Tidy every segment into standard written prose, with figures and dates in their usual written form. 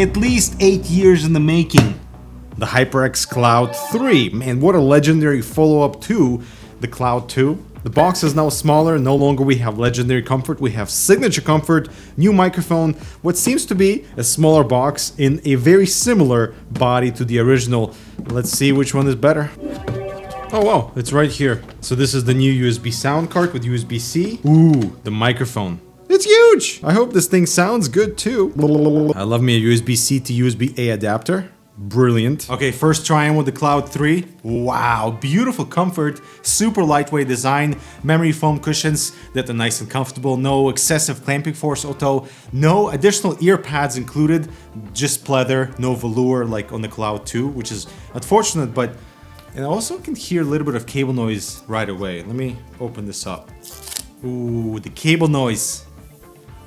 at least 8 years in the making. The HyperX Cloud III. Man, what a legendary follow-up to the Cloud II. The box is now smaller, no longer we have legendary comfort, we have signature comfort, new microphone, what seems to be a smaller box in a very similar body to the original. Let's see which one is better. Oh wow, it's right here. So this is the new USB sound card with USB-C. Ooh, the microphone. It's huge! I hope this thing sounds good too. I love me a USB-C to USB-A adapter. Brilliant. Okay, first try-in with the Cloud III. Wow, beautiful comfort, super lightweight design, memory foam cushions that are nice and comfortable, no excessive clamping force auto, no additional ear pads included, just pleather, no velour like on the Cloud II, which is unfortunate, but and I also can hear a little bit of cable noise right away. Let me open this up. Ooh, the cable noise.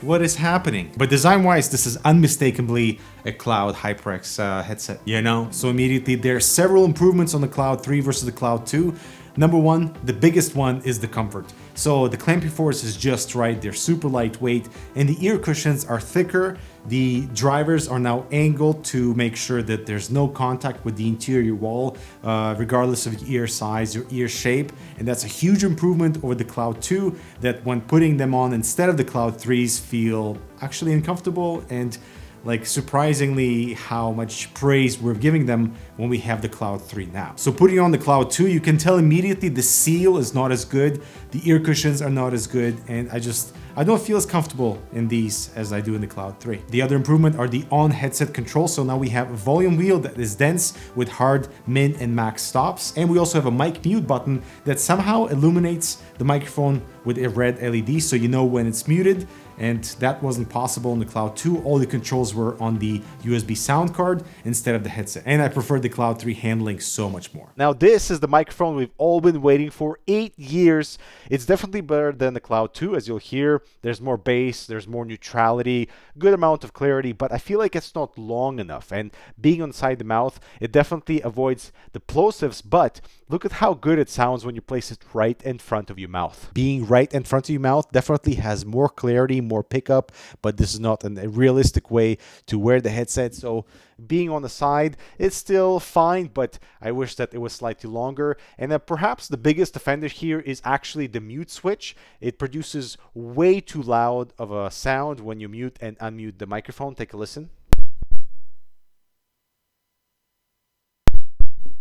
What is happening? But design-wise, this is unmistakably a Cloud HyperX headset, you know? So immediately there are several improvements on the Cloud III versus the Cloud II. Number one, the biggest one is the comfort. So the clamping force is just right, they're super lightweight, and the ear cushions are thicker. The drivers are now angled to make sure that there's no contact with the interior wall, regardless of your ear size, your ear shape. And that's a huge improvement over the Cloud II, that when putting them on instead of the Cloud IIIs feel actually uncomfortable, and like surprisingly how much praise we're giving them when we have the Cloud III now. So putting on the Cloud II, you can tell immediately the seal is not as good, the ear cushions are not as good, and I don't feel as comfortable in these as I do in the Cloud III. The other improvement are the on-headset controls. So now we have a volume wheel that is dense with hard, min, and max stops. And we also have a mic mute button that somehow illuminates the microphone with a red LED so you know when it's muted. And that wasn't possible in the Cloud II. All the controls were on the USB sound card instead of the headset. And I prefer the Cloud III handling so much more. Now this is the microphone we've all been waiting for 8 years. It's definitely better than the Cloud II, as you'll hear. There's more bass, there's more neutrality, good amount of clarity, but I feel like it's not long enough. And being inside the mouth, it definitely avoids the plosives, but look at how good it sounds when you place it right in front of your mouth. Being right in front of your mouth definitely has more clarity, more pickup, but this is not a realistic way to wear the headset. So being on the side, it's still fine, but I wish that it was slightly longer. And then perhaps the biggest offender here is actually the mute switch. It produces way too loud of a sound when you mute and unmute the microphone. Take a listen.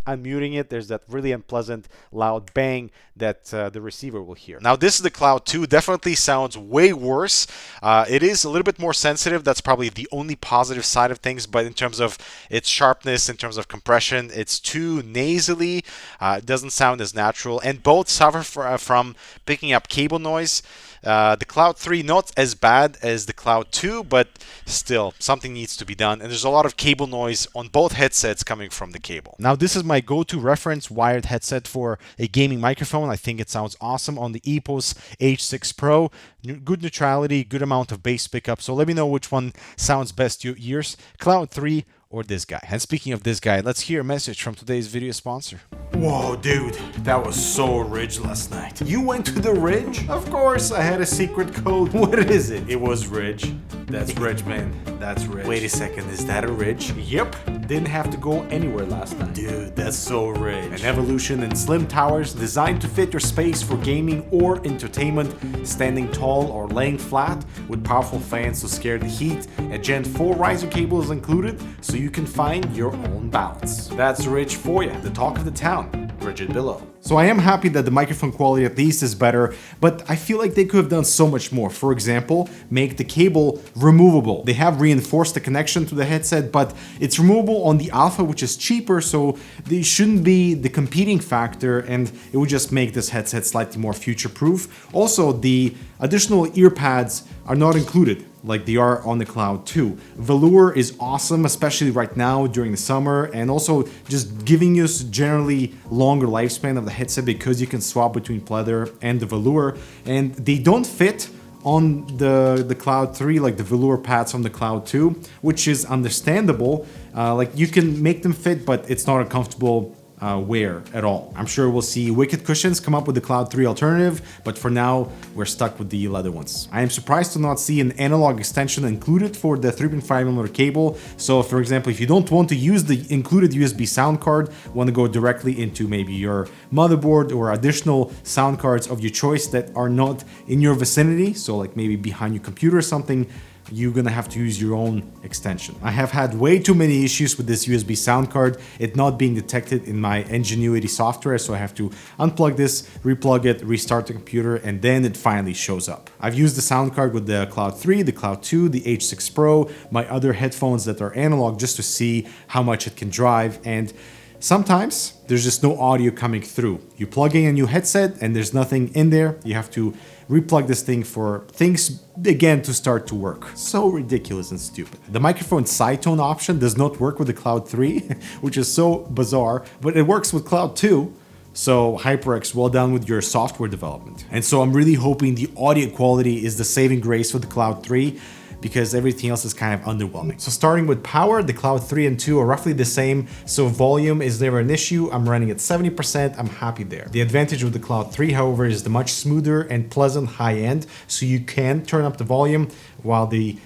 Unmuting it, there's that really unpleasant loud bang that the receiver will hear. Now this is the Cloud II, definitely sounds way worse. It is a little bit more sensitive, that's probably the only positive side of things, but in terms of its sharpness, in terms of compression, it's too nasally, it doesn't sound as natural, and both suffer from picking up cable noise. The Cloud III not as bad as the Cloud II, but still something needs to be done, and there's a lot of cable noise on both headsets coming from the cable. Now this is my go-to reference wired headset for a gaming microphone. I think it sounds awesome on the Epos H6 Pro. Good neutrality, good amount of bass pickup, so let me know which one sounds best to your ears, Cloud III or this guy. And speaking of this guy, let's hear a message from today's video sponsor. Whoa, dude, that was so rich last night. You went to the Ridge? Of course, I had a secret code. What is it? It was Ridge. That's rich, man. That's rich. Wait a second, is that a Ridge? Yep. Didn't have to go anywhere last night. Dude, that's so rich. An evolution in slim towers designed to fit your space for gaming or entertainment, standing tall or laying flat, with powerful fans to scare the heat. A Gen 4 riser cable is included, so you can find your own balance. That's Ridge for you, the talk of the town, rigid below. So I am happy that the microphone quality at least is better, but I feel like they could have done so much more. For example, make the cable removable. They have reinforced the connection to the headset, but it's removable on the Alpha, which is cheaper, so they shouldn't be the competing factor, and it would just make this headset slightly more future-proof. Also, the additional ear pads are not included like they are on the Cloud II. Velour is awesome, especially right now during the summer, and also just giving you generally longer lifespan of the headset because you can swap between pleather and the velour, and they don't fit on the Cloud III like the velour pads on the Cloud II, which is understandable. Like you can make them fit, but it's not uncomfortable wear at all. I'm sure we'll see Wicked Cushions come up with the Cloud 3 alternative, but for now, we're stuck with the leather ones. I am surprised to not see an analog extension included for the 3.5mm cable. So for example, if you don't want to use the included USB sound card, want to go directly into maybe your motherboard or additional sound cards of your choice that are not in your vicinity, so like maybe behind your computer or something, you're gonna have to use your own extension. I have had way too many issues with this USB sound card, it not being detected in my Ingenuity software, so I have to unplug this, replug it, restart the computer, and then it finally shows up. I've used the sound card with the Cloud 3, the Cloud 2, the H6 Pro, my other headphones that are analog, just to see how much it can drive, and sometimes there's just no audio coming through. You plug in a new headset and there's nothing in there. You have to replug this thing for things again to start to work. So ridiculous and stupid. The microphone side tone option does not work with the Cloud 3, which is so bizarre, but it works with Cloud 2. So HyperX, well done with your software development. And so I'm really hoping the audio quality is the saving grace for the Cloud 3, because everything else is kind of underwhelming. So starting with power, the Cloud 3 and 2 are roughly the same, so volume is never an issue. I'm running at 70%, I'm happy there. The advantage with the Cloud 3, however, is the much smoother and pleasant high end, so you can turn up the volume, while the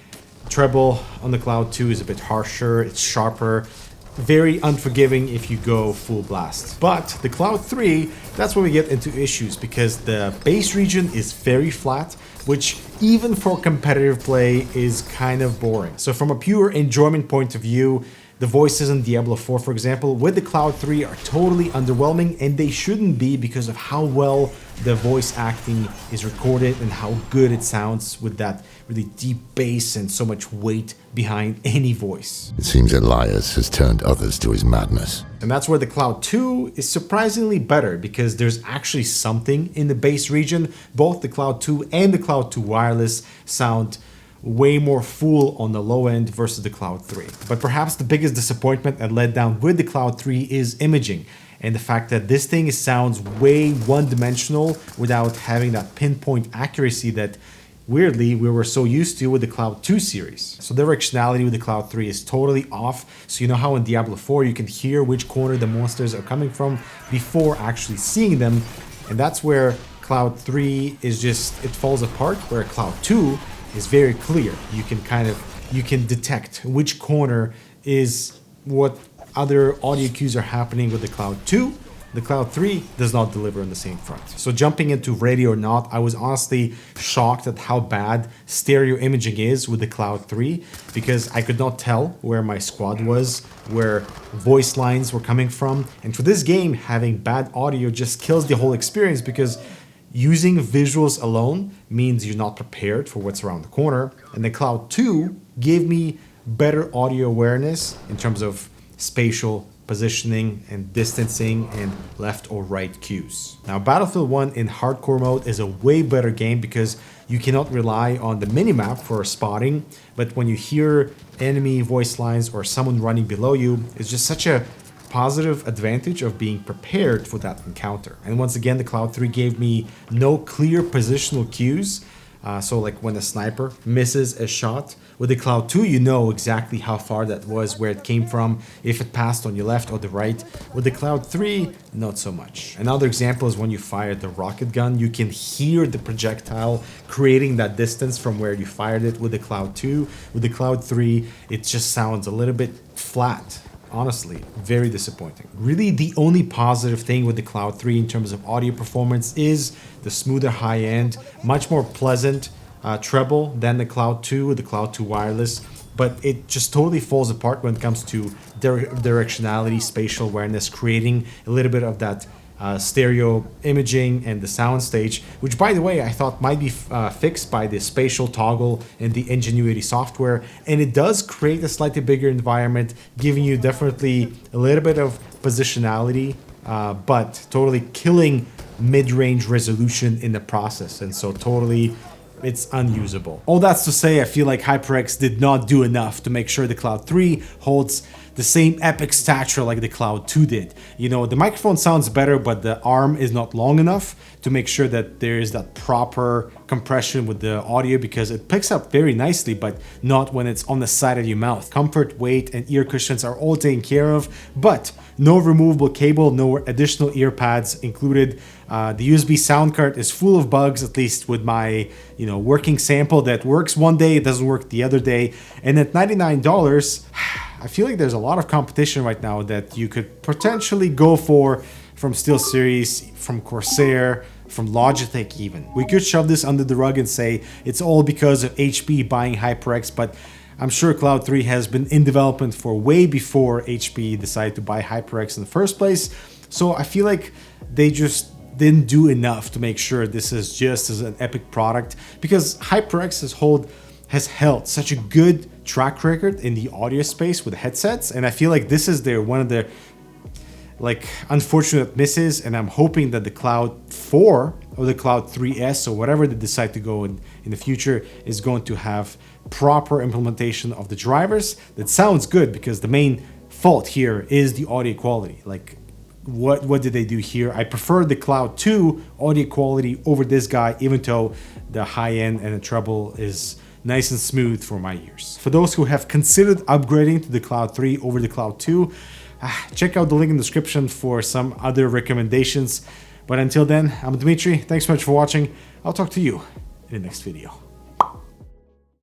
treble on the Cloud 2 is a bit harsher, it's sharper, very unforgiving if you go full blast. But the Cloud 3, that's where we get into issues, because the bass region is very flat, which even for competitive play is kind of boring. So from a pure enjoyment point of view, the voices in Diablo 4, for example, with the Cloud 3 are totally underwhelming, and they shouldn't be because of how well the voice acting is recorded and how good it sounds with that really deep bass and so much weight behind any voice. It seems Elias has turned others to his madness. And that's where the Cloud 2 is surprisingly better, because there's actually something in the bass region. Both the Cloud 2 and the Cloud 2 wireless sound way more full on the low end versus the Cloud 3. But perhaps the biggest disappointment and letdown with the Cloud 3 is imaging, and the fact that this thing sounds way one-dimensional without having that pinpoint accuracy that weirdly we were so used to with the Cloud 2 series. So directionality with the Cloud 3 is totally off. So you know how in Diablo 4 you can hear which corner the monsters are coming from before actually seeing them, and that's where Cloud 3 is just, it falls apart, where Cloud 2 is very clear. You can detect which corner is what other audio cues are happening with the Cloud 2. The Cloud 3 does not deliver on the same front. So jumping into ready or not, I was honestly shocked at how bad stereo imaging is with the Cloud 3, because I could not tell where my squad was, where voice lines were coming from. And for this game, having bad audio just kills the whole experience, because using visuals alone means you're not prepared for what's around the corner. And the Cloud 2 gave me better audio awareness in terms of spatial positioning and distancing and left or right cues. Now, Battlefield 1 in hardcore mode is a way better game, because you cannot rely on the minimap for spotting, but when you hear enemy voice lines or someone running below you, it's just such a positive advantage of being prepared for that encounter. And once again, the Cloud 3 gave me no clear positional cues. So like when a sniper misses a shot, with the Cloud 2 you know exactly how far that was, where it came from, if it passed on your left or the right. With the Cloud 3, not so much. Another example is when you fire the rocket gun, you can hear the projectile creating that distance from where you fired it with the Cloud 2. With the Cloud 3, it just sounds a little bit flat. Honestly, very disappointing. Really, the only positive thing with the Cloud 3 in terms of audio performance is the smoother high end, much more pleasant treble than the Cloud 2 with the Cloud 2 wireless, but it just totally falls apart when it comes to directionality, spatial awareness, creating a little bit of that stereo imaging and the sound stage, which by the way I thought might be fixed by the spatial toggle in the Ingenuity software, and it does create a slightly bigger environment, giving you definitely a little bit of positionality, but totally killing mid-range resolution in the process, and so totally it's unusable. All that's to say, I feel like HyperX did not do enough to make sure the Cloud 3 holds the same epic stature like the Cloud 2 did. You know, the microphone sounds better, but the arm is not long enough to make sure that there is that proper compression with the audio, because it picks up very nicely, but not when it's on the side of your mouth. Comfort, weight, and ear cushions are all taken care of, but no removable cable, no additional ear pads included. The USB sound card is full of bugs, at least with my working sample that works one day, it doesn't work the other day. And at $99, I feel like there's a lot of competition right now that you could potentially go for from SteelSeries, from Corsair, from Logitech even. We could shove this under the rug and say it's all because of HP buying HyperX, but I'm sure Cloud 3 has been in development for way before HP decided to buy HyperX in the first place. So I feel like they just didn't do enough to make sure this is just as an epic product, because HyperX has held such a good track record in the audio space with headsets, and I feel like this is one of their unfortunate misses, and I'm hoping that the Cloud 4 or the Cloud 3S or whatever they decide to go in the future is going to have proper implementation of the drivers that sounds good, because the main fault here is the audio quality. What did they do here? I prefer the Cloud 2 audio quality over this guy, even though the high end and the treble is nice and smooth for my ears. For those who have considered upgrading to the Cloud 3 over the Cloud 2, check out the link in the description for some other recommendations. But until then, I'm Dmitry. Thanks so much for watching. I'll talk to you in the next video.